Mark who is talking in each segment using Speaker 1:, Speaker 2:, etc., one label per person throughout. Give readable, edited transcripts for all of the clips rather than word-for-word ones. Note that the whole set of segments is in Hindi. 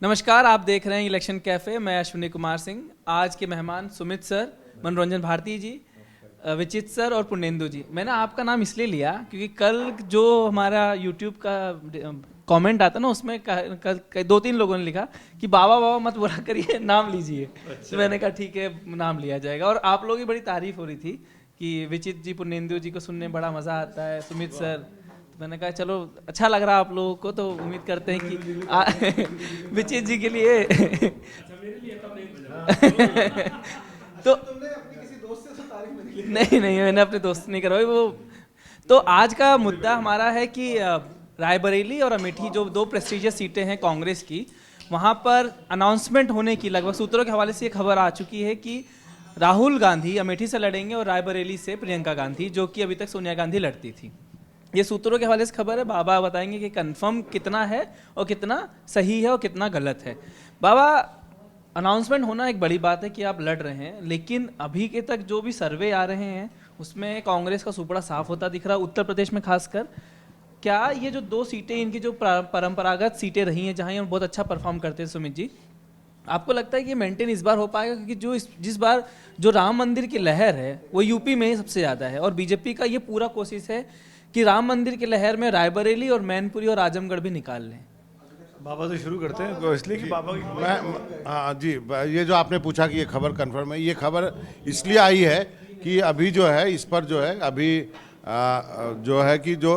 Speaker 1: नमस्कार, आप देख रहे हैं इलेक्शन कैफे। मैं अश्विनी कुमार सिंह। आज के मेहमान सुमित सर, मनोरंजन भारती जी, विचित सर और पुण्येंदु जी। मैंने आपका नाम इसलिए लिया क्योंकि कल जो हमारा यूट्यूब का कमेंट आता ना, उसमें कल 2-3 लोगों ने लिखा कि बाबा बाबा मत बोला करिए, नाम लीजिए। अच्छा। तो मैंने कहा ठीक है, नाम लिया जाएगा। और आप लोगों की बड़ी तारीफ हो रही थी कि विचित जी, पुण्येंदु जी को सुनने बड़ा मज़ा आता है, सुमित सर। तो मैंने कहा चलो अच्छा लग रहा आप लोगों को, तो उम्मीद करते हैं कि विचित जी के लिए तो नहीं नहीं, मैंने अपने दोस्त नहीं करवाई वो। तो आज का मुद्दा हमारा है कि रायबरेली और अमेठी, जो 2 प्रेस्टिजियस सीटें हैं कांग्रेस की, वहां पर अनाउंसमेंट होने की लगभग सूत्रों के हवाले से ये खबर आ चुकी है कि राहुल गांधी अमेठी से लड़ेंगे और रायबरेली से प्रियंका गांधी, जो कि अभी तक सोनिया गांधी लड़ती थी। ये सूत्रों के हवाले से खबर है। बाबा बताएंगे कि कंफर्म कितना है और कितना सही है और कितना गलत है। बाबा, अनाउंसमेंट होना एक बड़ी बात है कि आप लड़ रहे हैं, लेकिन अभी के तक जो भी सर्वे आ रहे हैं उसमें कांग्रेस का सुपड़ा साफ होता दिख रहा है, उत्तर प्रदेश में खासकर। क्या ये जो 2 सीटें, इनकी जो परंपरागत सीटें रही हैं जहां ये बहुत अच्छा परफॉर्म करते हैं, सुमित जी, आपको लगता है कि ये मेंटेन इस बार हो पाएगा? क्योंकि जिस बार जो राम मंदिर की लहर है वो यूपी में ही सबसे ज़्यादा है, और बीजेपी का ये पूरा कोशिश है कि राम मंदिर की लहर में रायबरेली और मैनपुरी और आजमगढ़ भी निकाल लें।
Speaker 2: बाबा से शुरू करते हैं, इसलिए कि बाबा की
Speaker 3: मैं हाँ जी, ये जो आपने पूछा कि ये खबर कंफर्म है, ये खबर इसलिए आई है कि अभी जो है इस पर जो है अभी जो है कि जो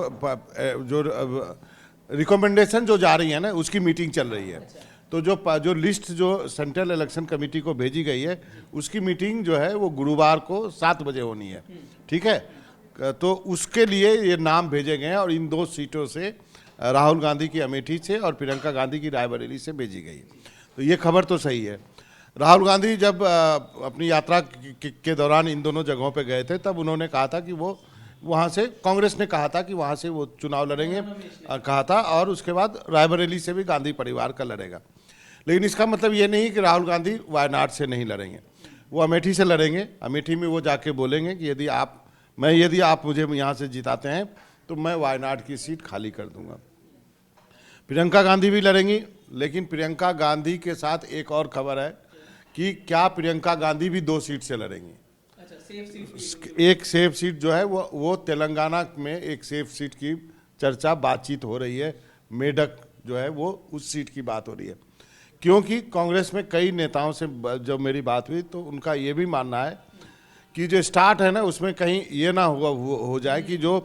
Speaker 3: रिकमेंडेशन जो जा रही है ना, उसकी मीटिंग चल रही है। तो जो लिस्ट जो सेंट्रल इलेक्शन कमेटी को भेजी गई है, उसकी मीटिंग जो है वो गुरुवार को 7 बजे होनी है। ठीक है, तो उसके लिए ये नाम भेजे गए हैं और इन 2 सीटों से राहुल गांधी की अमेठी से और प्रियंका गांधी की रायबरेली से भेजी गई। तो ये खबर तो सही है। राहुल गांधी जब अपनी यात्रा के दौरान इन दोनों जगहों पे गए थे, तब उन्होंने कहा था कि वो वहाँ से, कांग्रेस ने कहा था कि वहाँ से वो चुनाव लड़ेंगे, कहा था, और उसके बाद रायबरेली से भी गांधी परिवार का लड़ेगा। लेकिन इसका मतलब ये नहीं कि राहुल गांधी वायनाड से नहीं लड़ेंगे, वो अमेठी से लड़ेंगे। अमेठी में वो जाके बोलेंगे कि यदि आप मुझे यहाँ से जिताते हैं तो मैं वायनाड की सीट खाली कर दूंगा। प्रियंका गांधी भी लड़ेंगी, लेकिन प्रियंका गांधी के साथ एक और खबर है कि क्या प्रियंका गांधी भी 2 सीट से लड़ेंगी। अच्छा, एक सेफ सीट जो है वो तेलंगाना में एक सेफ सीट की चर्चा, बातचीत हो रही है। मेडक जो है वो उस सीट की बात हो रही है, क्योंकि कांग्रेस में कई नेताओं से जब मेरी बात हुई तो उनका ये भी मानना है कि जो स्टार्ट है ना, उसमें कहीं ये ना हो जाए कि जो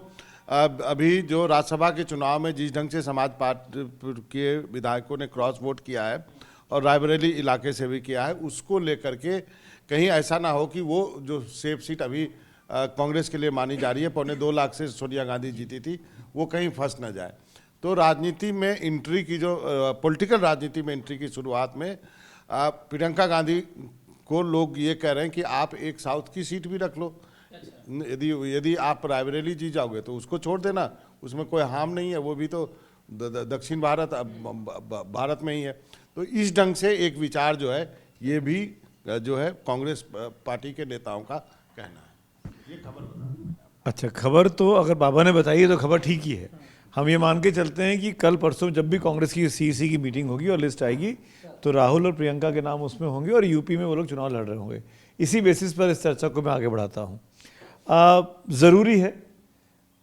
Speaker 3: अभी जो राज्यसभा के चुनाव में जिस ढंग से समाज पार्टी के विधायकों ने क्रॉस वोट किया है और रायबरेली इलाके से भी किया है, उसको लेकर के कहीं ऐसा ना हो कि वो जो सेफ सीट अभी कांग्रेस के लिए मानी जा रही है, 2.25 लाख से सोनिया गांधी जीती थी, वो कहीं फंस ना जाए। तो राजनीति में एंट्री की, जो पॉलिटिकल राजनीति में एंट्री की शुरुआत में प्रियंका गांधी को लोग ये कह रहे हैं कि आप एक साउथ की सीट भी रख लो। यदि आप रायबरेली जीत जाओगे तो उसको छोड़ देना, उसमें कोई हार्म नहीं है, वो भी तो दक्षिण भारत में ही है। तो इस ढंग से एक विचार जो है, ये भी जो है कांग्रेस पार्टी के नेताओं का कहना है। ये खबर
Speaker 2: अच्छा, खबर तो अगर बाबा ने बताई है तो खबर ठीक ही है। हम ये मान के चलते हैं कि कल परसों जब भी कांग्रेस की सीईसी की मीटिंग होगी और लिस्ट आएगी तो राहुल और प्रियंका के नाम उसमें होंगे और यूपी में वो लोग चुनाव लड़ रहे होंगे। इसी बेसिस पर इस चर्चा को मैं आगे बढ़ाता हूँ। ज़रूरी है,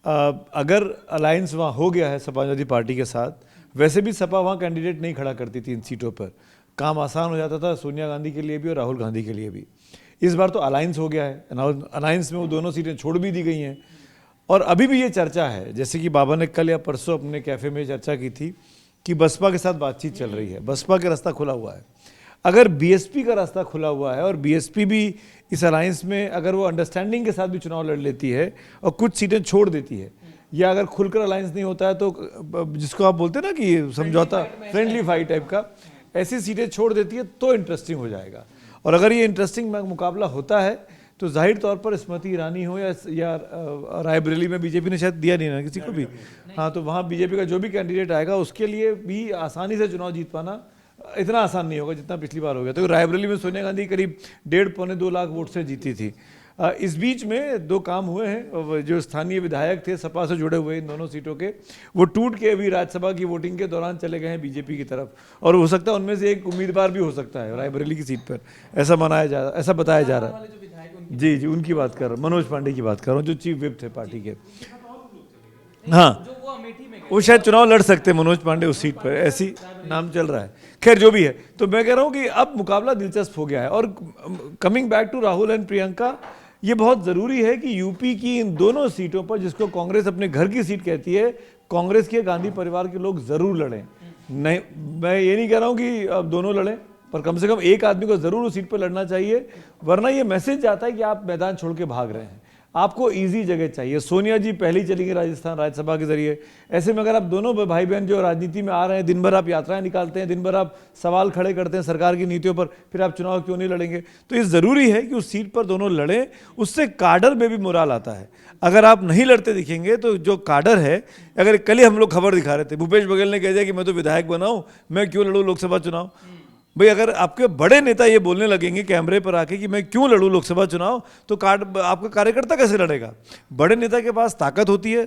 Speaker 2: अगर अलायंस वहाँ हो गया है समाजवादी पार्टी के साथ, वैसे भी सपा वहाँ कैंडिडेट नहीं खड़ा करती थी इन सीटों पर, काम आसान हो जाता था सोनिया गांधी के लिए भी और राहुल गांधी के लिए भी। इस बार तो अलायंस हो गया है, अलायंस में वो दोनों सीटें छोड़ भी दी गई हैं। और अभी भी ये चर्चा है, जैसे कि बाबा ने कल या परसों अपने कैफ़े में चर्चा की थी कि बसपा के साथ बातचीत चल रही है, बसपा का रास्ता खुला हुआ है। अगर बीएसपी का रास्ता खुला हुआ है और बीएसपी भी इस अलायंस में अगर वो अंडरस्टैंडिंग के साथ भी चुनाव लड़ लेती है और कुछ सीटें छोड़ देती है, या अगर खुलकर अलायंस नहीं होता है तो जिसको आप बोलते हैं ना कि समझौता, फ्रेंडली फाइट टाइप का, ऐसी सीटें छोड़ देती है तो इंटरेस्टिंग हो जाएगा। और अगर ये इंटरेस्टिंग मुकाबला होता है तो जाहिर तौर पर स्मृति ईरानी हो या रायबरेली में बीजेपी ने शायद दिया नहीं ना किसी को भी, हाँ, तो वहाँ बीजेपी का जो भी कैंडिडेट आएगा उसके लिए भी आसानी से चुनाव जीत पाना इतना आसान नहीं होगा जितना पिछली बार हो गया। तो रायबरेली में सोनिया गांधी करीब 1.5-2 लाख वोट से जीती थी। इस बीच में 2 काम हुए हैं। जो स्थानीय विधायक थे सपा से जुड़े हुए इन दोनों सीटों के, वो टूट के अभी राज्यसभा की वोटिंग के दौरान चले गए हैं बीजेपी की तरफ, और हो सकता है उनमें से एक उम्मीदवार भी हो सकता है रायबरेली की सीट पर, ऐसा बताया जा रहा है। जी जी, उनकी बात कर रहा हूँ, मनोज पांडे की बात कर रहा हूँ, जो चीफ विप थे पार्टी के। हाँ, वो शायद चुनाव लड़ सकते हैं मनोज पांडे उस सीट पर, ऐसी नाम चल रहा है। खैर जो भी है, तो मैं कह रहा हूँ कि अब मुकाबला दिलचस्प हो गया है। और coming back to Rahul and Priyanka, ये बहुत ज़रूरी है कि यूपी की इन दोनों सीटों पर, जिसको कांग्रेस अपने घर की सीट कहती है, कांग्रेस के गांधी परिवार के लोग ज़रूर लड़ें। नहीं, मैं ये नहीं कह रहा हूँ कि अब दोनों लड़ें, पर कम से कम एक आदमी को ज़रूर उस सीट पर लड़ना चाहिए, वरना ये मैसेज जाता है कि आप मैदान छोड़ के भाग रहे हैं। आपको इजी जगह चाहिए। सोनिया जी पहली चली गई राजस्थान राज्यसभा के जरिए। ऐसे में अगर आप दोनों भाई बहन जो राजनीति में आ रहे हैं, दिन भर आप यात्राएं निकालते हैं, दिन भर आप सवाल खड़े करते हैं सरकार की नीतियों पर, फिर आप चुनाव क्यों नहीं लड़ेंगे? तो ये ज़रूरी है कि उस सीट पर दोनों लड़ें, उससे काडर में भी मोराल आता है। अगर आप नहीं लड़ते दिखेंगे तो जो काडर है, अगर कल ही हम लोग खबर दिखा रहे थे, भूपेश बघेल ने कह दिया कि मैं तो विधायक बनाऊँ, मैं क्यों लड़ूँ लोकसभा चुनाव। भाई अगर आपके बड़े नेता ये बोलने लगेंगे कैमरे पर आके कि मैं क्यों लड़ूं लोकसभा चुनाव, तो आपका कार्यकर्ता कैसे लड़ेगा? बड़े नेता के पास ताकत होती है,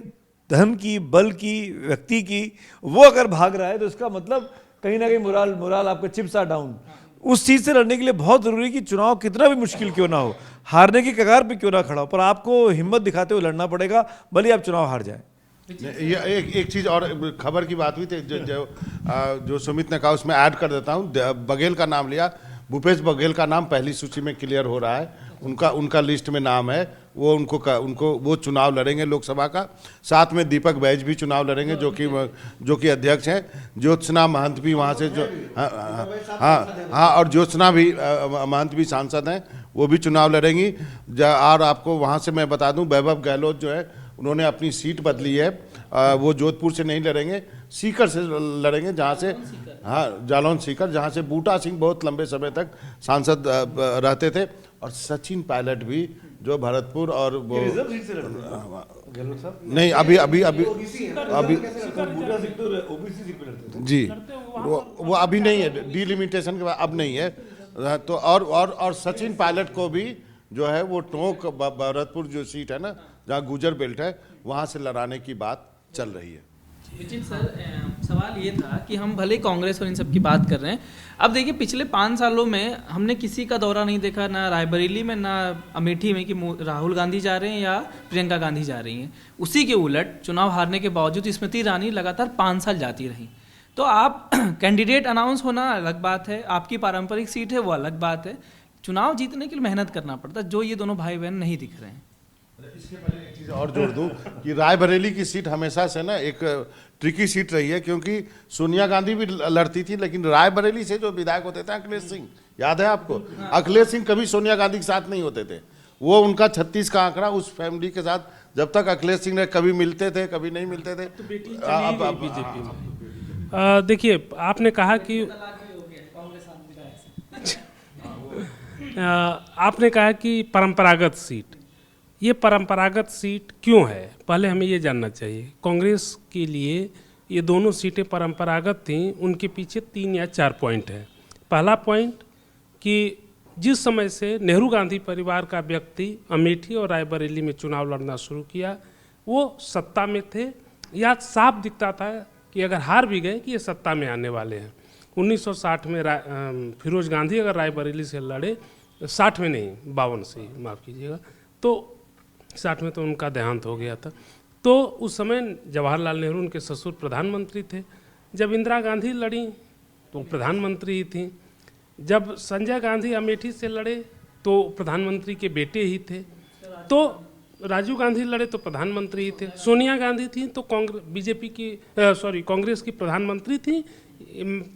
Speaker 2: धन की, बल की, व्यक्ति की। वो अगर भाग रहा है तो इसका मतलब कहीं ना कहीं मोराल आपका चिप्स आर डाउन। उस चीज़ से लड़ने के लिए बहुत ज़रूरी है कि चुनाव कितना भी मुश्किल क्यों ना हो, हारने की कगार पे क्यों ना खड़ा हो, पर आपको हिम्मत दिखाते हुए लड़ना पड़ेगा, भले आप चुनाव हार जाए।
Speaker 3: ये एक चीज़ और खबर की बात हुई थी, जो सुमित ने कहा उसमें ऐड कर देता हूँ। बघेल का नाम लिया, भूपेश बघेल का नाम पहली सूची में क्लियर हो रहा है, उनका लिस्ट में नाम है। वो उनको वो चुनाव लड़ेंगे लोकसभा का। साथ में दीपक बैज भी चुनाव लड़ेंगे, जो कि अध्यक्ष हैं। ज्योत्सना महंत भी वहाँ से, जो हाँ, और ज्योत्सना भी महंत भी सांसद हैं, वो भी चुनाव लड़ेंगी। और आपको वहाँ से मैं बता दूँ, वैभव गहलोत जो है, उन्होंने अपनी सीट बदली है। वो जोधपुर से नहीं लड़ेंगे, सीकर से लड़ेंगे, जहाँ से, हाँ, जालौन सीकर, जहाँ से बूटा सिंह बहुत लंबे समय तक सांसद रहते थे। और सचिन पायलट भी, जो भरतपुर और वो नहीं, अभी जी, वो अभी नहीं है, डिलिमिटेशन के बाद अब नहीं है। तो और सचिन पायलट को भी जो है वो टोंक भरतपुर जो सीट है ना, जहाँ गुजर बेल्ट है, वहाँ से लड़ाने की बात चल रही है।
Speaker 1: नितिन सर, सवाल ये था कि हम भले कांग्रेस और इन सब की बात कर रहे हैं, अब देखिए पिछले 5 सालों में हमने किसी का दौरा नहीं देखा, ना रायबरेली में ना अमेठी में, कि राहुल गांधी जा रहे हैं या प्रियंका गांधी जा रही हैं। उसी के उलट चुनाव हारने के बावजूद स्मृति ईरानी लगातार 5 साल जाती रही। तो आप कैंडिडेट अनाउंस होना अलग बात है, आपकी पारंपरिक सीट है वो अलग बात है, चुनाव जीतने के लिए मेहनत करना पड़ता है, जो ये दोनों भाई बहन नहीं दिख रहे हैं।
Speaker 3: इसके पहले एक चीज़ और जोड़ दूं कि रायबरेली की सीट हमेशा से ना एक ट्रिकी सीट रही है, क्योंकि सोनिया गांधी भी लड़ती थी, लेकिन रायबरेली से जो विधायक होते थे अखिलेश सिंह, याद है आपको? अखिलेश सिंह कभी सोनिया गांधी के साथ नहीं होते थे। वो उनका 36 का आंकड़ा उस फैमिली के साथ, जब तक अखिलेश सिंह ने कभी मिलते थे कभी नहीं मिलते थे।
Speaker 4: देखिए, आपने कहा कि आपने कहा कि परंपरागत सीट, ये परंपरागत सीट क्यों है, पहले हमें ये जानना चाहिए। कांग्रेस के लिए ये दोनों सीटें परंपरागत थीं, उनके पीछे 3 या 4 पॉइंट हैं। पहला पॉइंट कि जिस समय से नेहरू गांधी परिवार का व्यक्ति अमेठी और रायबरेली में चुनाव लड़ना शुरू किया, वो सत्ता में थे, या साफ दिखता था कि अगर हार भी गए कि ये सत्ता में आने वाले हैं। 1960 में फिरोज गांधी अगर रायबरेली से लड़े, 60 में नहीं, 52 से, माफ़ कीजिएगा, तो 60 में तो उनका देहांत हो गया था। तो उस समय जवाहरलाल नेहरू उनके ससुर प्रधानमंत्री थे। जब इंदिरा गांधी लड़ी तो प्रधानमंत्री ही थी। जब संजय गांधी अमेठी से लड़े तो प्रधानमंत्री के बेटे ही थे। तो राजीव गांधी लड़े तो प्रधानमंत्री ही थे। सोनिया गांधी थी तो कांग्रेस की प्रधानमंत्री थी,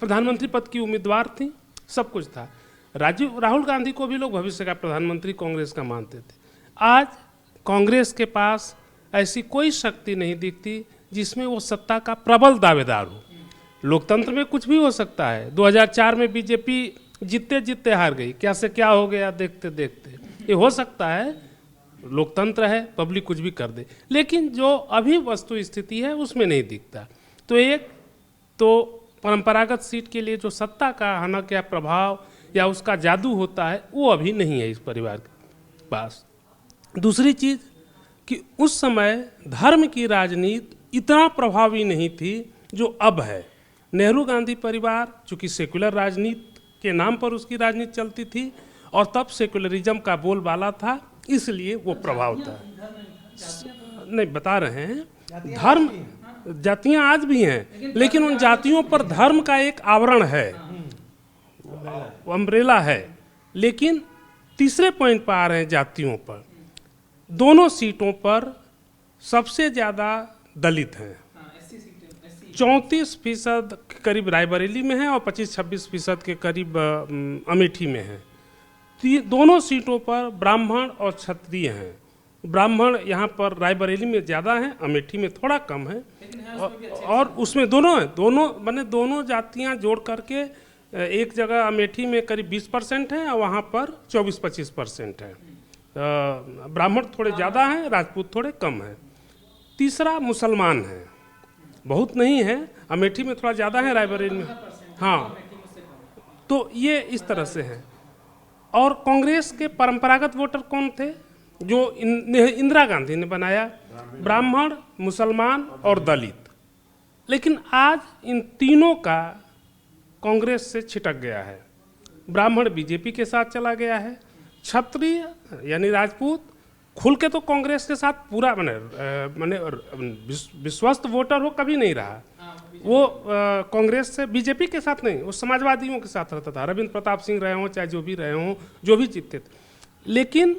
Speaker 4: प्रधानमंत्री पद की उम्मीदवार थी, सब कुछ था। राहुल गांधी को भी लोग भविष्य का प्रधानमंत्री कांग्रेस का मानते थे। आज कांग्रेस के पास ऐसी कोई शक्ति नहीं दिखती जिसमें वो सत्ता का प्रबल दावेदार हो। लोकतंत्र में कुछ भी हो सकता है। 2004 में बीजेपी जीतते जीतते हार गई, क्या से क्या हो गया देखते देखते, ये हो सकता है। लोकतंत्र है, पब्लिक कुछ भी कर दे, लेकिन जो अभी वस्तु स्थिति है उसमें नहीं दिखता। तो एक तो परंपरागत सीट के लिए जो सत्ता का हनक या प्रभाव या उसका जादू होता है, वो अभी नहीं है इस परिवार के पास। दूसरी चीज़ कि उस समय धर्म की राजनीति इतना प्रभावी नहीं थी जो अब है। नेहरू गांधी परिवार चूँकि सेकुलर राजनीति के नाम पर उसकी राजनीति चलती थी और तब सेकुलरिज्म का बोलबाला था, इसलिए वो प्रभाव था। नहीं, बता रहे हैं धर्म, जातियां आज भी हैं, लेकिन उन जातियों पर धर्म का एक आवरण है, अम्ब्रेला है। लेकिन तीसरे पॉइंट पर आ रहे हैं जातियों पर। दोनों सीटों पर सबसे ज़्यादा दलित हैं। 34% करीब रायबरेली में है और 25-26% के करीब अमेठी में है। दोनों सीटों पर ब्राह्मण और क्षत्रिय हैं। ब्राह्मण यहाँ पर रायबरेली में ज़्यादा हैं, अमेठी में थोड़ा कम है, और उसमें दोनों हैं, दोनों जातियाँ जोड़ करके एक जगह अमेठी में करीब 20% है और वहाँ पर 24-25% है। ब्राह्मण थोड़े ज़्यादा हैं, राजपूत थोड़े कम हैं। तीसरा मुसलमान है, बहुत नहीं है, अमेठी में थोड़ा ज़्यादा है, रायबरेली में हाँ। तो ये इस तरह से है। और कांग्रेस के परंपरागत वोटर कौन थे जो इंदिरा गांधी ने बनाया? ब्राह्मण, मुसलमान और दलित। लेकिन आज इन तीनों का कांग्रेस से छिटक गया है। ब्राह्मण बीजेपी के साथ चला गया है, क्षत्रिय यानी राजपूत खुल के तो कांग्रेस के साथ पूरा माने विश्वस्त वोटर हो कभी नहीं रहा। वो कांग्रेस से, बीजेपी के साथ नहीं, वो समाजवादियों के साथ रहता था। रविंद्र प्रताप सिंह रहे हों, चाहे जो भी रहे हों, जो भी जीतते थे, लेकिन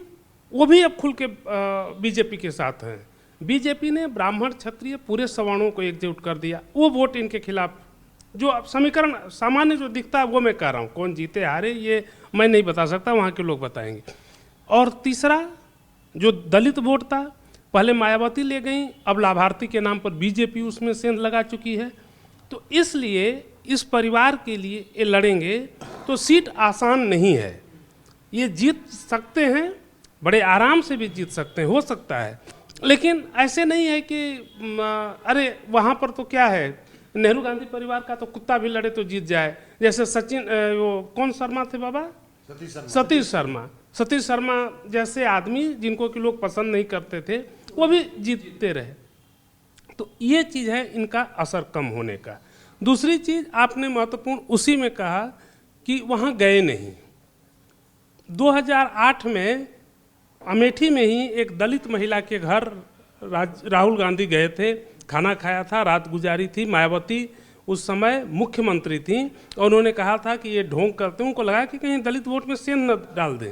Speaker 4: वो भी अब खुल के बीजेपी के साथ हैं। बीजेपी ने ब्राह्मण, क्षत्रिय पूरे सवर्णों को एकजुट कर दिया। वो वोट इनके खिलाफ, जो अब समीकरण सामान्य जो दिखता है वो मैं कह रहा हूँ, कौन जीते हारे ये मैं नहीं बता सकता, वहाँ के लोग बताएंगे। और तीसरा जो दलित वोट था, पहले मायावती ले गई, अब लाभार्थी के नाम पर बीजेपी उसमें सेंध लगा चुकी है। तो इसलिए इस परिवार के लिए ये लड़ेंगे तो सीट आसान नहीं है। ये जीत सकते हैं, बड़े आराम से भी जीत सकते हैं, हो सकता है, लेकिन ऐसे नहीं है कि अरे वहाँ पर तो क्या है, नेहरू गांधी परिवार का तो कुत्ता भी लड़े तो जीत जाए। जैसे सचिन, वो कौन शर्मा थे बाबा? सतीश शर्मा जैसे आदमी जिनको कि लोग पसंद नहीं करते थे, वो भी जीतते रहे। तो ये चीज़ है इनका असर कम होने का। दूसरी चीज़ आपने महत्वपूर्ण उसी में कहा कि वहाँ गए नहीं। 2008 में अमेठी में ही एक दलित महिला के घर राहुल गांधी गए थे, खाना खाया था, रात गुजारी थी। मायावती उस समय मुख्यमंत्री थी और उन्होंने कहा था कि ये ढोंग करते हैं। उनको लगा कि कहीं दलित वोट में सेंध न डाल दें।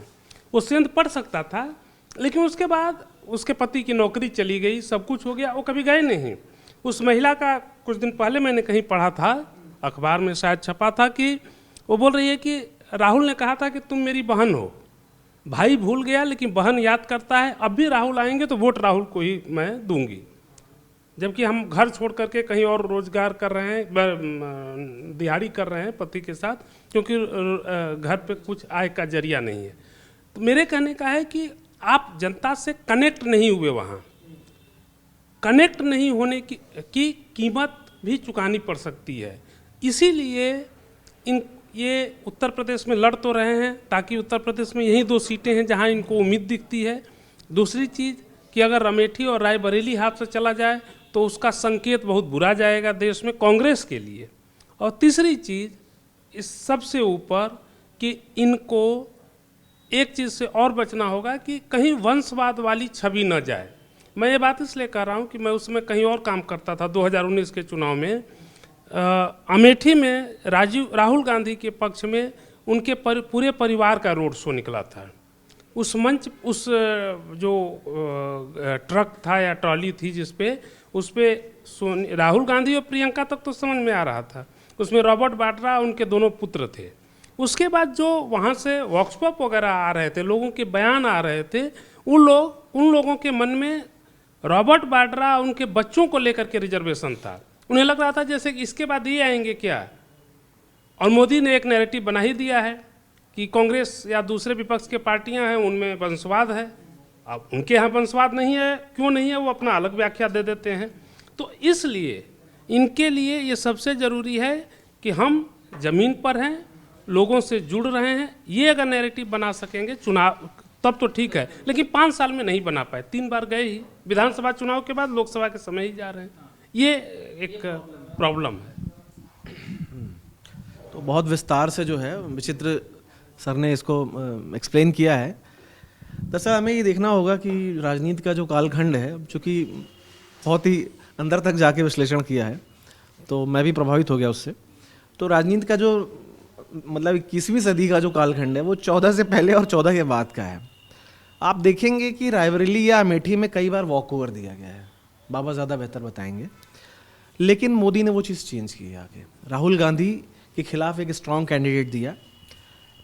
Speaker 4: वो सेंध पड़ सकता था, लेकिन उसके बाद उसके पति की नौकरी चली गई, सब कुछ हो गया, वो कभी गए नहीं। उस महिला का कुछ दिन पहले मैंने कहीं पढ़ा था, अखबार में शायद छपा था, कि वो बोल रही है कि राहुल ने कहा था कि तुम मेरी बहन हो। भाई भूल गया लेकिन बहन याद करता है। अब भी राहुल आएंगे तो वोट राहुल को ही मैं दूंगी। जबकि हम घर छोड़ करके कहीं और रोजगार कर रहे हैं, दिहाड़ी कर रहे हैं पति के साथ, क्योंकि घर पे कुछ आय का जरिया नहीं है। तो मेरे कहने का है कि आप जनता से कनेक्ट नहीं हुए, वहाँ कनेक्ट नहीं होने की कीमत भी चुकानी पड़ सकती है। इसीलिए ये उत्तर प्रदेश में लड़ तो रहे हैं, ताकि उत्तर प्रदेश में यही 2 सीटें हैं जहां इनको उम्मीद दिखती है। दूसरी चीज़ कि अगर अमेठी और रायबरेली हाथ से चला जाए तो उसका संकेत बहुत बुरा जाएगा देश में कांग्रेस के लिए। और तीसरी चीज़ इस सबसे ऊपर कि इनको एक चीज़ से और बचना होगा कि कहीं वंशवाद वाली छवि न जाए। मैं ये बात इसलिए कह रहा हूँ कि मैं उसमें कहीं और काम करता था। 2019 के चुनाव में अमेठी में राहुल गांधी के पक्ष में उनके पूरे परिवार का रोड शो निकला था। उस मंच, उस जो ट्रक था या ट्रॉली थी जिसपे, उस पे राहुल गांधी और प्रियंका तक तो समझ में आ रहा था। उसमें रॉबर्ट वाड्रा उनके दोनों पुत्र थे। उसके बाद जो वहाँ से वॉक्सपॉप वगैरह आ रहे थे, लोगों के बयान आ रहे थे, उन लोगों के मन में रॉबर्ट वाड्रा उनके बच्चों को लेकर के रिजर्वेशन था। उन्हें लग रहा था जैसे कि इसके बाद ये आएंगे क्या। और मोदी ने एक नैरेटिव बना ही दिया है कि कांग्रेस या दूसरे विपक्ष के पार्टियां हैं उनमें वंशवाद है। अब उनके यहाँ वंशवाद नहीं है, क्यों नहीं है, वो अपना अलग व्याख्या दे देते हैं। तो इसलिए इनके लिए ये सबसे ज़रूरी है कि हम ज़मीन पर हैं, लोगों से जुड़ रहे हैं। ये अगर नैरेटिव बना सकेंगे चुनाव, तब तो ठीक है, लेकिन 5 साल में नहीं बना पाए। 3 बार गए ही, विधानसभा चुनाव के बाद लोकसभा के समय ही जा रहे हैं, ये एक प्रॉब्लम है।
Speaker 5: तो बहुत विस्तार से जो है विचित्र सर ने इसको एक्सप्लेन किया है। दरअसल हमें ये देखना होगा कि राजनीति का जो कालखंड है, चूँकि बहुत ही अंदर तक जाके विश्लेषण किया है, तो मैं भी प्रभावित हो गया उससे। तो राजनीति का जो मतलब 21वीं सदी का जो कालखंड है वो 14 से पहले और 14 के बाद का है। आप देखेंगे कि रायबरेली या अमेठी में कई बार वॉक ओवर दिया गया है, बाबा ज़्यादा बेहतर बताएंगे, लेकिन मोदी ने वो चीज़ चेंज की है आगे। राहुल गांधी के खिलाफ एक स्ट्रॉन्ग कैंडिडेट दिया।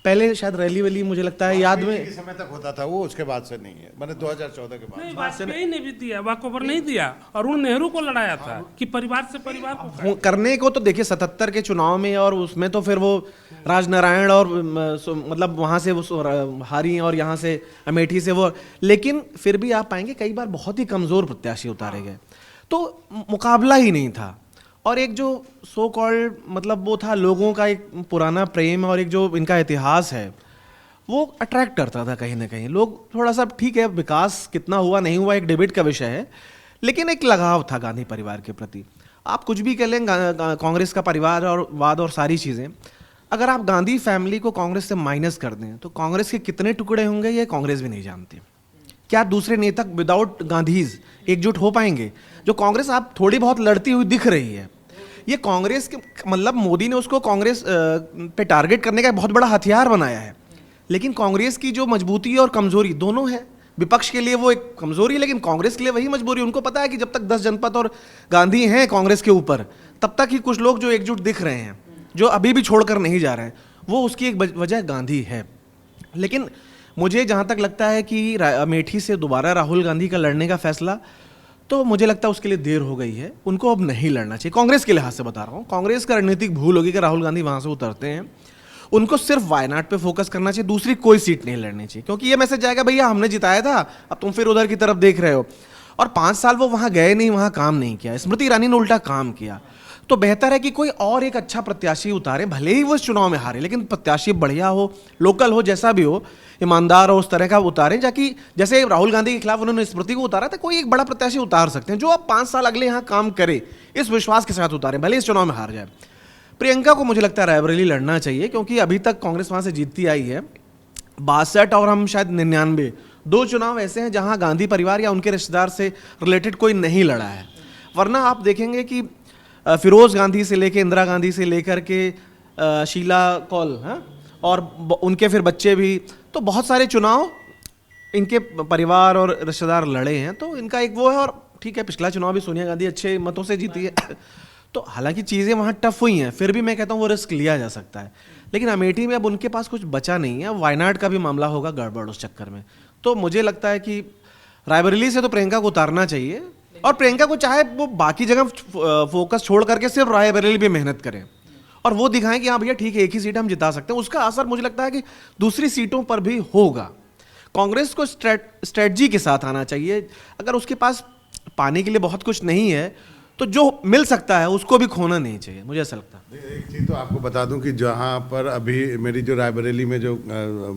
Speaker 5: पहले शायद रैली वैली मुझे लगता है याद में
Speaker 3: समय तक होता था वो, उसके बाद से नहीं है, मैंने 2014 के बाद।
Speaker 4: नहीं, वाजपेयी ने भी दिया, वॉकओवर नहीं दिया, अरुण नेहरू को लड़ाया था कि परिवार से परिवार को
Speaker 5: करने को। तो देखिए 77 के चुनाव में और उसमें तो फिर वो राजनारायण और मतलब वहाँ से वो हारी और यहाँ से अमेठी से वो, लेकिन फिर भी आप पाएंगे कई बार बहुत ही कमज़ोर प्रत्याशी उतारे गए, तो मुकाबला ही नहीं था। और एक जो सो कॉल्ड मतलब वो था लोगों का एक पुराना प्रेम और एक जो इनका इतिहास है वो अट्रैक्ट करता था कहीं ना कहीं। लोग थोड़ा सा, ठीक है विकास कितना हुआ नहीं हुआ एक डिबेट का विषय है, लेकिन एक लगाव था गांधी परिवार के प्रति। आप कुछ भी कह लें, कांग्रेस का परिवार और वाद और सारी चीज़ें, अगर आप गांधी फैमिली को कांग्रेस से माइनस कर दें तो कांग्रेस के कितने टुकड़े होंगे ये कांग्रेस भी नहीं जानती। क्या दूसरे नेता विदाउट गांधीज एकजुट हो पाएंगे? जो कांग्रेस आप थोड़ी बहुत लड़ती हुई दिख रही है, ये कांग्रेस के मतलब मोदी ने उसको कांग्रेस पे टारगेट करने का एक बहुत बड़ा हथियार बनाया है। लेकिन कांग्रेस की जो मजबूती और कमजोरी दोनों है, विपक्ष के लिए वो एक कमजोरी, लेकिन कांग्रेस के लिए वही मजबूरी। उनको पता है कि जब तक 10 जनपद और गांधी हैं कांग्रेस के ऊपर, तब तक ही कुछ लोग जो एकजुट दिख रहे हैं, जो अभी भी छोड़कर नहीं जा रहे हैं, वो उसकी एक वजह गांधी है। लेकिन मुझे जहाँ तक लगता है कि अमेठी से दोबारा राहुल गांधी का लड़ने का फैसला, तो मुझे लगता है उसके लिए देर हो गई है। उनको अब नहीं लड़ना चाहिए, कांग्रेस के लिहाज से बता रहा हूँ। कांग्रेस का रणनीतिक भूल होगी कि राहुल गांधी वहाँ से उतरते हैं। उनको सिर्फ वायनाड पे फोकस करना चाहिए, दूसरी कोई सीट नहीं लड़नी चाहिए, क्योंकि ये मैसेज जाएगा भैया हमने जिताया था, अब तुम फिर उधर की तरफ देख रहे हो। और 5 साल वो वहाँ गए नहीं, वहाँ काम नहीं किया, स्मृति ईरानी ने उल्टा काम किया। तो बेहतर है कि कोई और एक अच्छा प्रत्याशी उतारे, भले ही वो इस चुनाव में हारे, लेकिन प्रत्याशी बढ़िया हो, लोकल हो, जैसा भी हो, ईमानदार हो, उस तरह का उतारें। जाकि जैसे राहुल गांधी के खिलाफ उन्होंने स्मृति को उतारा था, कोई एक बड़ा प्रत्याशी उतार सकते हैं जो अब 5 साल अगले यहाँ काम करे, इस विश्वास के साथ उतारें, भले इस चुनाव में हार जाए। प्रियंका को मुझे लगता है रायबरेली लड़ना चाहिए, क्योंकि अभी तक कांग्रेस वहाँ से जीतती आई है। 62 और हम शायद 99, 2 चुनाव ऐसे हैं जहाँ गांधी परिवार या उनके रिश्तेदार से रिलेटेड कोई नहीं लड़ा है। वरना आप देखेंगे कि फिरोज गांधी से लेके इंदिरा गांधी से लेकर के शीला कौल, हाँ, और उनके फिर बच्चे भी, तो बहुत सारे चुनाव इनके परिवार और रिश्तेदार लड़े हैं। तो इनका एक वो है, और ठीक है पिछला चुनाव भी सोनिया गांधी अच्छे मतों से जीती है तो हालांकि चीज़ें वहाँ टफ हुई हैं, फिर भी मैं कहता हूँ वो रिस्क लिया जा सकता है। लेकिन अमेठी में अब उनके पास कुछ बचा नहीं है, वायनाड का भी मामला होगा गड़बड़ उस चक्कर में। तो मुझे लगता है कि रायबरेली से तो प्रियंका को उतारना चाहिए, और प्रियंका को चाहे वो बाकी जगह फोकस छोड़ करके सिर्फ रायबरेली भी मेहनत करें और वो दिखाएं कि हाँ भैया ठीक है एक ही सीट हम जिता सकते हैं। उसका असर मुझे लगता है कि दूसरी सीटों पर भी होगा। कांग्रेस को स्ट्रेटजी के साथ आना चाहिए। अगर उसके पास पाने के लिए बहुत कुछ नहीं है तो जो मिल सकता है उसको भी खोना नहीं चाहिए, मुझे ऐसा लगता है।
Speaker 3: एक चीज़ तो आपको बता दूं कि जहां पर अभी मेरी जो रायबरेली में जो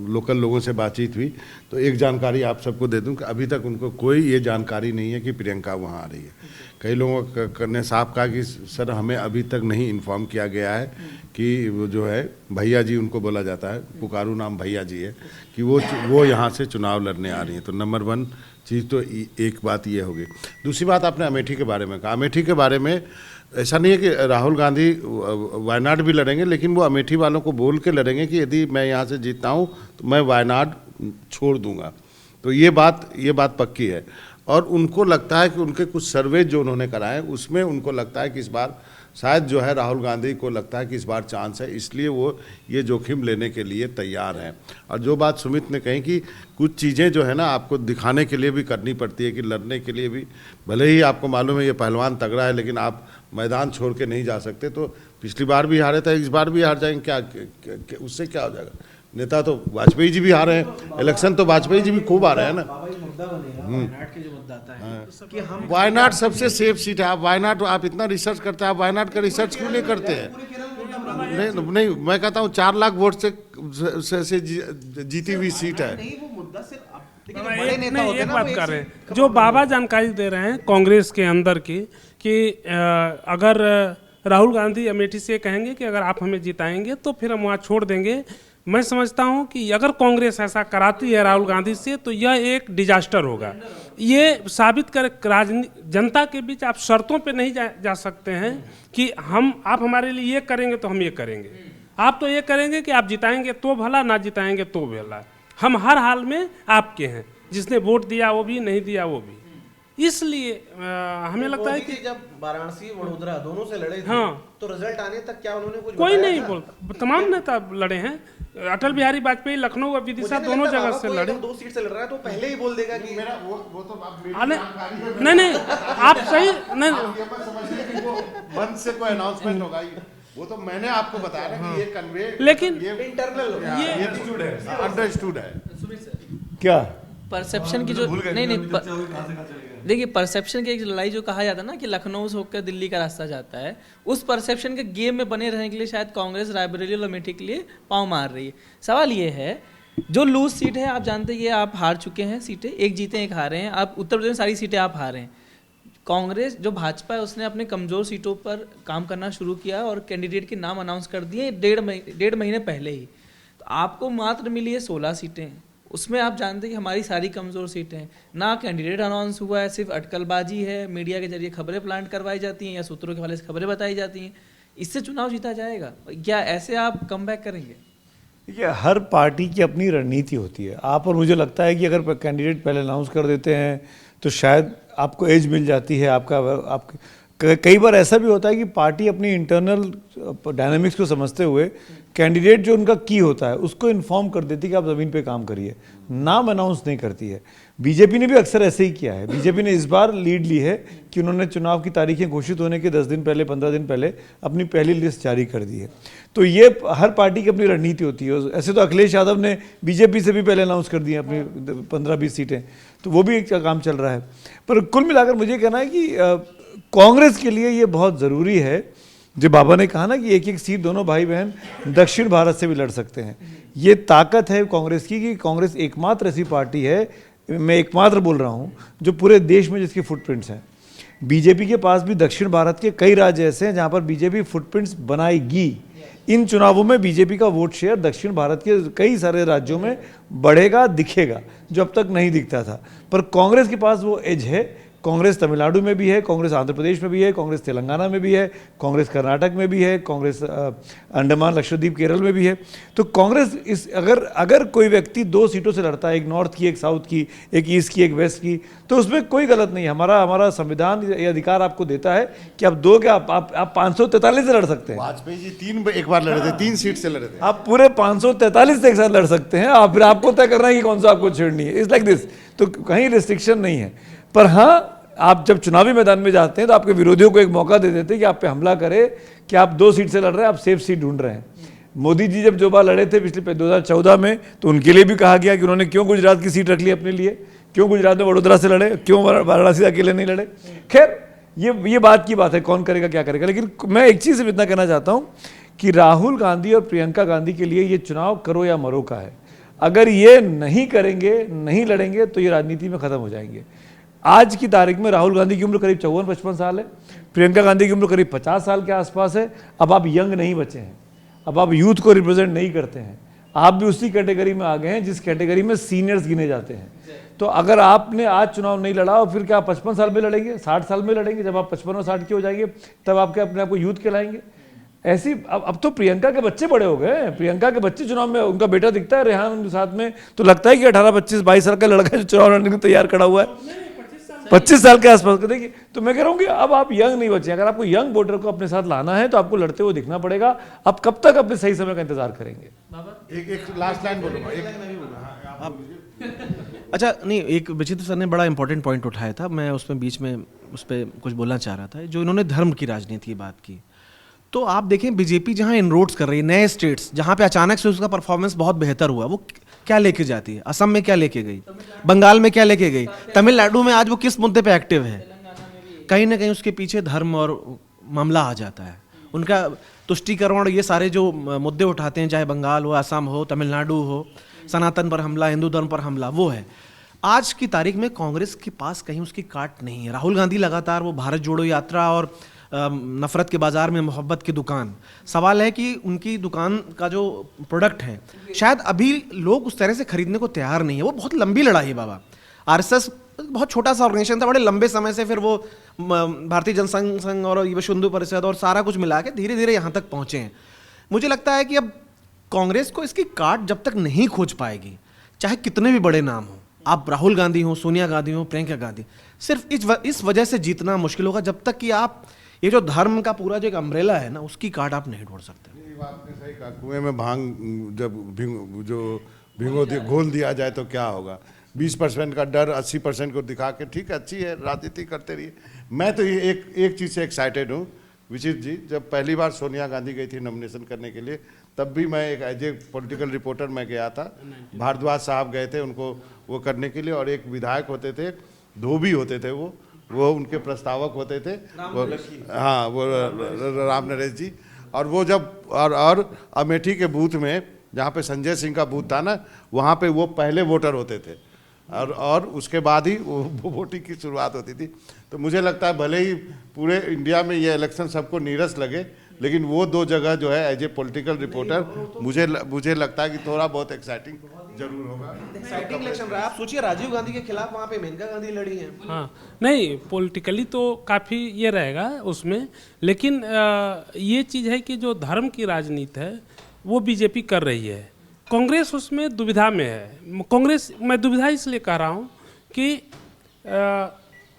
Speaker 3: लोकल लोगों से बातचीत हुई, तो एक जानकारी आप सबको दे दूं कि अभी तक उनको कोई ये जानकारी नहीं है कि प्रियंका वहां आ रही है। कई लोगों ने साफ कहा कि सर हमें अभी तक नहीं इन्फॉर्म किया गया है कि वो जो है भैया जी, उनको बोला जाता है, पुकारू नाम भैया जी है, कि वो यहाँ से चुनाव लड़ने आ रही हैं। तो नंबर 1 चीज़ तो एक बात ये होगी। दूसरी बात आपने अमेठी के बारे में कहा। अमेठी के बारे में ऐसा नहीं है कि राहुल गांधी वायनाड भी लड़ेंगे, लेकिन वो अमेठी वालों को बोल के लड़ेंगे कि यदि मैं यहाँ से जीतता हूँ तो मैं वायनाड छोड़ दूंगा। तो ये बात पक्की है। और उनको लगता है कि उनके कुछ सर्वे जो उन्होंने कराए उसमें उनको लगता है कि इस बार शायद जो है राहुल गांधी को लगता है कि इस बार चांस है, इसलिए वो ये जोखिम लेने के लिए तैयार हैं। और जो बात सुमित ने कही कि कुछ चीज़ें जो है ना आपको दिखाने के लिए भी करनी पड़ती है, कि लड़ने के लिए भी, भले ही आपको मालूम है ये पहलवान तगड़ा है, लेकिन आप मैदान छोड़ के नहीं जा सकते। तो पिछली बार भी हारे थे, इस बार भी हार जाएंगे, क्या उससे क्या हो जाएगा? नेता तो वाजपेयी जी भी हारे हैं, इलेक्शन तो वाजपेयी जी भी खूब आ रहे हैं ना। वायनाड सबसे सेफ सीट है। आप वायनाड, आप इतना रिसर्च करते हैं, आप वायनाड का रिसर्च क्यों नहीं करते हैं? नहीं, मैं कहता हूँ 4 लाख वोट से जीती हुई सीट है।
Speaker 5: नहीं, वो मुद्दा सिर्फ बड़े नेता होते
Speaker 4: एक
Speaker 5: हैं ना,
Speaker 4: बात
Speaker 5: वो
Speaker 4: कर रहे
Speaker 5: एक
Speaker 4: हैं, जो बाबा जानकारी दे रहे हैं कांग्रेस के अंदर की कि अगर राहुल गांधी अमेठी से कहेंगे कि अगर आप हमें जिताएंगे तो फिर हम वहाँ छोड़ देंगे। मैं समझता हूँ कि अगर कांग्रेस ऐसा कराती है राहुल गांधी से तो यह एक डिजास्टर होगा। ये साबित कर जनता के बीच आप शर्तों पे नहीं जा सकते हैं कि आप हमारे लिए ये करेंगे तो हम ये करेंगे। आप तो ये करेंगे कि आप जिताएंगे तो भला, ना जिताएंगे तो भला। हम हर हाल में आपके हैं, जिसने वोट दिया वो भी, नहीं दिया वो भी। इसलिए हमें लगता है कि
Speaker 5: जब वाराणसी वडोदरा दोनों से लड़े थे,
Speaker 4: हाँ।
Speaker 5: तो रिजल्ट आने तक क्या उन्होंने कुछ
Speaker 4: कोई
Speaker 5: बताया
Speaker 4: नहीं
Speaker 5: था?
Speaker 4: बोलता। तमाम नेता लड़े हैं, अटल बिहारी वाजपेयी लखनऊ और विदिशा
Speaker 5: मुझे नहीं
Speaker 4: दोनों
Speaker 5: लगता
Speaker 4: जगह
Speaker 5: बाबा
Speaker 4: से
Speaker 5: कोई
Speaker 4: लड़े।
Speaker 5: अगर 2 सीट से लड़ रहा है तो पहले ही बोल देगा कि
Speaker 3: मेरा वो तो आप मेरी
Speaker 4: अरे
Speaker 3: जानकारी है,
Speaker 4: नहीं नहीं, आप सही नहीं,
Speaker 3: आप ये मत समझिए कि वो मन से कोई अनाउंसमेंट होगा ही। वो तो मैंने आपको बताया ना कि ये कन्वे,
Speaker 4: लेकिन
Speaker 3: ये
Speaker 5: इंटरनल
Speaker 3: ये अंडरस्टूड है।
Speaker 2: क्या
Speaker 1: परसेप्शन की जो नहीं देखिए, परसेप्शन की एक लड़ाई जो कहा जाता है ना कि लखनऊ से होकर दिल्ली का रास्ता जाता है, उस परसेप्शन के गेम में बने रहने के लिए शायद कांग्रेस रायबरेली और अमेठी के लिए पाँव मार रही है। सवाल ये है, जो लूज सीट है आप जानते हैं, ये आप हार चुके हैं सीटें, एक जीते एक हारे हैं। आप उत्तर प्रदेश में सारी सीटें आप हारे हैं। कांग्रेस जो भाजपा है उसने अपने कमजोर सीटों पर काम करना शुरू किया और कैंडिडेट के नाम अनाउंस कर दिए 1.5 महीने पहले ही। तो आपको मात्र मिली है 16 सीटें, उसमें आप जानते हैं कि हमारी सारी कमज़ोर सीटें हैं। ना कैंडिडेट अनाउंस हुआ है, सिर्फ अटकलबाजी है, मीडिया के जरिए खबरें प्लांट करवाई जाती हैं या सूत्रों के हवाले से खबरें बताई जाती हैं। इससे चुनाव जीता जाएगा क्या? ऐसे आप कम बैक करेंगे?
Speaker 2: देखिए, हर पार्टी की अपनी रणनीति होती है। आप और मुझे लगता है कि अगर कैंडिडेट पहले अनाउंस कर देते हैं तो शायद आपको एज मिल जाती है। कई बार ऐसा भी होता है कि पार्टी अपनी इंटरनल डायनामिक्स को समझते हुए कैंडिडेट जो उनका की होता है उसको इन्फॉर्म कर देती है कि आप ज़मीन पे काम करिए, नाम अनाउंस नहीं करती है। बीजेपी ने भी अक्सर ऐसे ही किया है। बीजेपी ने इस बार लीड ली है कि उन्होंने चुनाव की तारीखें घोषित होने के 10 दिन पहले, 15 दिन पहले अपनी पहली लिस्ट जारी कर दी है। तो ये हर पार्टी की अपनी रणनीति होती है। ऐसे तो अखिलेश यादव ने बीजेपी से भी पहले अनाउंस कर दी है अपनी 15-20 सीटें, तो वो भी एक काम चल रहा है। पर कुल मिलाकर मुझे कहना है कि कांग्रेस के लिए ये बहुत ज़रूरी है, जो बाबा ने कहा ना कि एक एक सीट दोनों भाई बहन दक्षिण भारत से भी लड़ सकते हैं। ये ताकत है कांग्रेस की कि कांग्रेस एकमात्र ऐसी पार्टी है, मैं एकमात्र बोल रहा हूँ, जो पूरे देश में जिसकी फुटप्रिंट्स हैं। बीजेपी के पास भी दक्षिण भारत के कई राज्य ऐसे हैं जहाँ पर बीजेपी फुटप्रिंट्स बनाएगी। इन चुनावों में बीजेपी का वोट शेयर दक्षिण भारत के कई सारे राज्यों में बढ़ेगा, दिखेगा, जो अब तक नहीं दिखता था। पर कांग्रेस के पास वो एज है। कांग्रेस तमिलनाडु में भी है, कांग्रेस आंध्र प्रदेश में भी है, कांग्रेस तेलंगाना में भी है, कांग्रेस कर्नाटक में भी है, कांग्रेस अंडमान लक्षद्वीप केरल में भी है। तो कांग्रेस अगर कोई व्यक्ति 2 सीटों से लड़ता है, एक नॉर्थ की, एक साउथ की, एक ईस्ट की, एक वेस्ट की, तो उसमें कोई गलत नहीं है। हमारा संविधान ये अधिकार आपको देता है कि आप 2 क्या आप 543 से लड़ सकते हैं।
Speaker 3: वाजपेयी जी एक बार लड़े थे, 3 सीट से लड़े थे।
Speaker 2: आप पूरे 543 से एक साथ लड़ सकते हैं। फिर आपको तय करना है कि कौन सा आपको छेड़नी है। It's like this. तो कहीं रिस्ट्रिक्शन नहीं है। पर हाँ, आप जब चुनावी मैदान में जाते हैं तो आपके विरोधियों को एक मौका दे देते हैं कि आप पे हमला करे कि आप 2 सीट से लड़ रहे हैं, आप सेफ सीट ढूंढ रहे हैं। मोदी जी जब 2 बार लड़े थे पिछले 2014 में, तो उनके लिए भी कहा गया कि उन्होंने क्यों गुजरात की सीट रख ली अपने लिए, क्यों गुजरात में वडोदरा से लड़े, क्यों वाराणसी से अकेले नहीं लड़े। खैर, ये बात की बात है, कौन करेगा क्या करेगा। लेकिन मैं एक चीज़ इतना कहना चाहता हूँ कि राहुल गांधी और प्रियंका गांधी के लिए ये चुनाव करो या मरो का है। अगर ये नहीं करेंगे, नहीं लड़ेंगे, तो ये राजनीति में ख़त्म हो जाएंगे। आज की तारीख में राहुल गांधी की उम्र करीब 54-55 साल है, प्रियंका गांधी की उम्र करीब 50 साल के आसपास है। अब आप यंग नहीं बचे हैं, अब आप यूथ को रिप्रेजेंट नहीं करते हैं। आप भी उसी कैटेगरी में आ गए हैं जिस कैटेगरी में सीनियर्स गिने जाते हैं। तो अगर आपने आज चुनाव नहीं लड़ा, और फिर क्या 55 साल में लड़ेंगे, 60 साल में लड़ेंगे? जब आप 55 और 60 के हो जाएंगे तब आपके अपने आप को यूथ कहलाएंगे। ऐसी अब तो प्रियंका के बच्चे बड़े हो गए। प्रियंका के बच्चे चुनाव में, उनका बेटा दिखता है रेहान उनके साथ में, तो लगता है कि 18-25-22 साल का लड़का जो चुनाव लड़ने को तैयार खड़ा हुआ है, 25 साल के आसपास। देखिए, तो मैं कह रहा हूँ कि अब आप यंग नहीं बचे। अगर आपको यंग वोटर को अपने साथ लाना है तो आपको लड़ते हुए दिखना पड़ेगा। आप कब तक अपने सही समय का इंतजार करेंगे?
Speaker 3: एक लास्ट लाइन बोलूंगा।
Speaker 5: अच्छा, नहीं, एक विचित्र सर ने बड़ा इंपॉर्टेंट पॉइंट उठाया था, मैं उसमें बीच में उस पर कुछ बोलना चाह रहा था। जो इन्होंने धर्म की राजनीति की बात की, तो आप देखें बीजेपी जहाँ इनरोड्स कर रही है, नए स्टेट्स जहाँ पे अचानक से उसका परफॉर्मेंस बहुत बेहतर हुआ, वो क्या लेके जाती है? असम में क्या लेके गई, बंगाल में क्या लेके गई, तमिलनाडु में आज वो किस मुद्दे पे एक्टिव है? कहीं ना कहीं उसके पीछे धर्म और मामला आ जाता है। उनका तुष्टीकरण और ये सारे जो मुद्दे उठाते हैं, चाहे बंगाल हो, असम हो, तमिलनाडु हो, सनातन पर हमला, हिंदू धर्म पर हमला, वो है। आज की तारीख में कांग्रेस के पास कहीं उसकी काट नहीं है। राहुल गांधी लगातार वो भारत जोड़ो यात्रा और नफरत के बाजार में मोहब्बत की दुकान, सवाल है कि उनकी दुकान का जो प्रोडक्ट है शायद अभी लोग उस तरह से खरीदने को तैयार नहीं है। वो बहुत लंबी लड़ाई है बाबा। आरएसएस बहुत छोटा सा ऑर्गेनाइजेशन था, बड़े लंबे समय से फिर वो भारतीय जनसंघ संघ और विश्व हिंदू परिषद और सारा कुछ मिला के धीरे धीरे यहाँ तक पहुँचे हैं। मुझे लगता है कि अब कांग्रेस को इसकी काट जब तक नहीं खोज पाएगी, चाहे कितने भी बड़े नाम हो, आप राहुल गांधी हो, सोनिया गांधी हो, प्रियंका गांधी, सिर्फ इस वजह से जीतना मुश्किल होगा जब तक कि आप ये जो धर्म का पूरा जो एक अम्ब्रेला है ना, उसकी काट आप नहीं ढूंढ सकते।
Speaker 3: ये बात आपने सही कहा, कुएं में भांग जब घोल दिया जाए तो क्या होगा। 20% का डर 80% को दिखा के ठीक है, अच्छी है, राजनीति करते रहिए। मैं तो ये एक चीज़ से एक्साइटेड हूँ विचित जी, जब पहली बार सोनिया गांधी गई थी नॉमिनेशन करने के लिए, तब भी मैं एक एज ए पॉलिटिकल रिपोर्टर मैं गया था। भारद्वाज साहब गए थे उनको वो करने के लिए, और एक विधायक होते थे, धोबी होते थे, वो उनके प्रस्तावक होते थे, हाँ वो राम नरेश जी। और वो जब और अमेठी के बूथ में जहाँ पे संजय सिंह का बूथ था ना, वहाँ पे वो पहले वोटर होते थे, और उसके बाद ही वो वोटिंग की शुरुआत होती थी। तो मुझे लगता है भले ही पूरे इंडिया में ये इलेक्शन सबको नीरस लगे, लेकिन वो दो जगह जो है एज ए पॉलिटिकल रिपोर्टर मुझे लगता है कि थोड़ा बहुत एक्साइटिंग जरूर होगा।
Speaker 5: एक्साइटिंग इलेक्शन रहा। आप सोचिए राजीव गांधी के खिलाफ वहाँ पे मेनका गांधी लड़ी हैं।
Speaker 4: हाँ, नहीं पॉलिटिकली तो काफ़ी ये रहेगा उसमें, लेकिन ये चीज़ है कि जो धर्म की राजनीति है वो बीजेपी कर रही है, कांग्रेस उसमें दुविधा में है। कांग्रेस, मैं दुविधा इसलिए कह रहा हूँ कि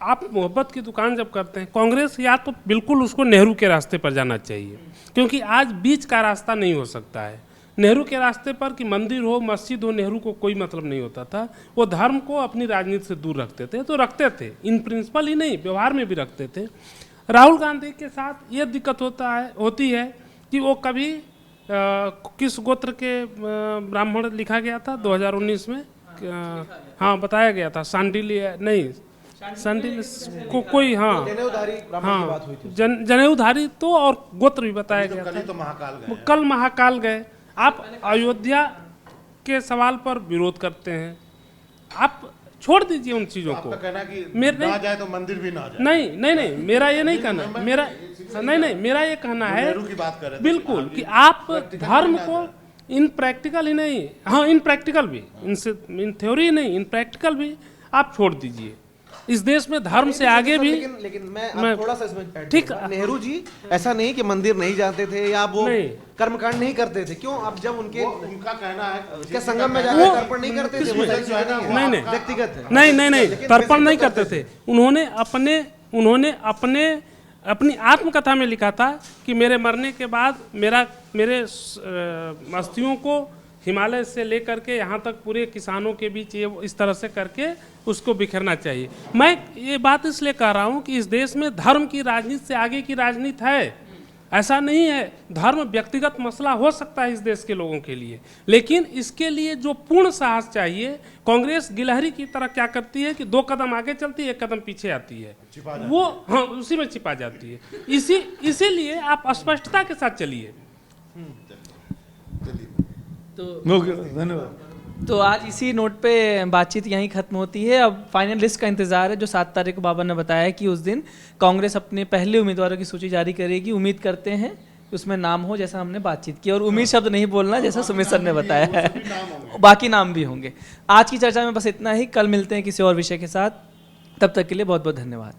Speaker 4: आप मोहब्बत की दुकान जब करते हैं, कांग्रेस या तो बिल्कुल उसको नेहरू के रास्ते पर जाना चाहिए, क्योंकि आज बीच का रास्ता नहीं हो सकता है। नेहरू के रास्ते पर कि मंदिर हो, मस्जिद हो, नेहरू को कोई मतलब नहीं होता था। वो धर्म को अपनी राजनीति से दूर रखते थे, तो रखते थे, इन प्रिंसिपल ही नहीं व्यवहार में भी रखते थे। राहुल गांधी के साथ ये दिक्कत होती है कि वो कभी किस गोत्र के ब्राह्मण लिखा गया था 2019 में, हाँ बताया गया था, सांडिल्य नहीं, सांडिल्य को कोई, हाँ जनेऊधारी तो, और गोत्र भी बताया गया था। तो कल महाकाल गए। आप अयोध्या के सवाल पर विरोध करते हैं, आप छोड़ दीजिए उन चीजों को।
Speaker 3: कहना कि
Speaker 4: मेरे
Speaker 3: ना जाए तो मंदिर भी ना जाए।
Speaker 4: नहीं, मेरा ये नहीं कहना, मेरा ये कहना है
Speaker 3: की बात कर रहे थे
Speaker 4: बिल्कुल कि आप धर्म को इन प्रैक्टिकल ही नहीं, हाँ इन प्रैक्टिकल भी, इनसे इन थ्योरी नहीं, इन प्रैक्टिकल भी आप छोड़ दीजिए। इस देश में धर्म से आगे भी,
Speaker 5: लेकिन मैं थोड़ा सा इसमें
Speaker 4: ठीक,
Speaker 5: नेहरू जी ऐसा नहीं कि मंदिर नहीं जाते थे या वो कर्मकांड नहीं करते थे। क्यों? अब जब
Speaker 3: उनका कहना है
Speaker 5: के संगम में जाकर तर्पण नहीं करते थे,
Speaker 4: नहीं
Speaker 5: व्यक्तिगत है,
Speaker 4: नहीं तर्पण नहीं करते थे। उन्होंने अपनी आत्मकथा में लिखा था कि मेरे मरने के बाद मेरे अस्थियों को हिमालय से लेकर के यहाँ तक पूरे किसानों के बीच ये इस तरह से करके उसको बिखरना चाहिए। मैं ये बात इसलिए कह रहा हूँ कि इस देश में धर्म की राजनीति से आगे की राजनीति है, ऐसा नहीं है। धर्म व्यक्तिगत मसला हो सकता है इस देश के लोगों के लिए, लेकिन इसके लिए जो पूर्ण साहस चाहिए। कांग्रेस गिलहरी की तरह क्या करती है कि 2 कदम आगे चलती है, 1 कदम पीछे आती है, वो हाँ उसी में छिपा जाती है। इसीलिए आप स्पष्टता के साथ चलिए।
Speaker 1: तो
Speaker 2: धन्यवाद।
Speaker 1: तो आज इसी नोट पे बातचीत यहीं खत्म होती है। अब फाइनल लिस्ट का इंतजार है जो 7 तारीख को बाबा ने बताया कि उस दिन कांग्रेस अपने पहले उम्मीदवारों की सूची जारी करेगी। उम्मीद करते हैं कि उसमें नाम हो जैसा हमने बातचीत की, और उम्मीद शब्द नहीं बोलना जैसा सुमित सर ने बताया है, बाकी नाम भी होंगे। आज की चर्चा में बस इतना ही, कल मिलते हैं किसी और विषय के साथ, तब तक के लिए बहुत बहुत धन्यवाद।